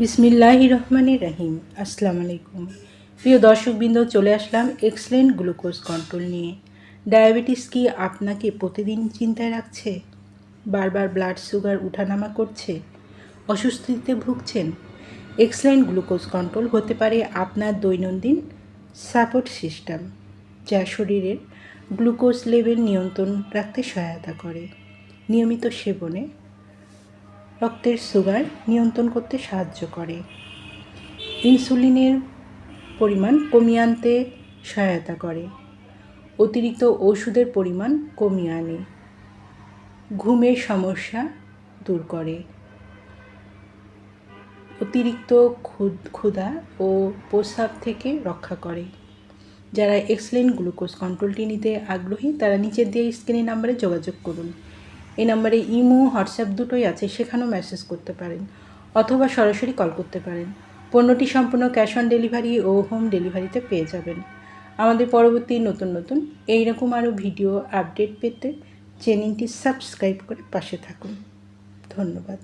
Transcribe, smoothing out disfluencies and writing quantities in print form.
বিসমিল্লাহির রহমানির রহিম। আসসালামু আলাইকুম প্রিয় দর্শকবৃন্দ, চলে আসলাম এক্সেলেন্ট গ্লুকোজ কন্ট্রোল নিয়ে। ডায়াবেটিস কি আপনাকে প্রতিদিন চিন্তায় রাখছে? বারবার ব্লাড সুগার উঠানামা করছে? অসুস্থতে ভুগছেন? এক্সেলেন্ট গ্লুকোজ কন্ট্রোল হতে পারে আপনার দৈনন্দিন সাপোর্ট সিস্টেম, যা শরীরের গ্লুকোজ লেভেল নিয়ন্ত্রণ রাখতে সহায়তা করে। নিয়মিত সেবনে রক্তের সুগার নিয়ন্ত্রণ করতে সাহায্য করে, ইনসুলিনের পরিমাণ কমিয়ে আনতে সহায়তা করে, অতিরিক্ত ওষুধের পরিমাণ কমিয়ে আনে, ঘুমের সমস্যা দূর করে, অতিরিক্ত ক্ষুধা ও প্রস্রাব থেকে রক্ষা করে। যারা এক্সেলেন্ট গ্লুকোজ কন্ট্রোলটি নিতে আগ্রহী তারা নিচের দিয়ে স্ক্রিনের নাম্বারে যোগাযোগ করুন। এই নাম্বারে ইমো, হোয়াটসঅ্যাপ দুটোই আছে, সেখানেও মেসেজ করতে পারেন অথবা সরাসরি কল করতে পারেন। পণ্যটি সম্পূর্ণ ক্যাশ অন ডেলিভারি ও হোম ডেলিভারিতে পেয়ে যাবেন। আমাদের পরবর্তী নতুন এইরকম আরও ভিডিও আপডেট পেতে চ্যানেলটি সাবস্ক্রাইব করে পাশে থাকুন। ধন্যবাদ।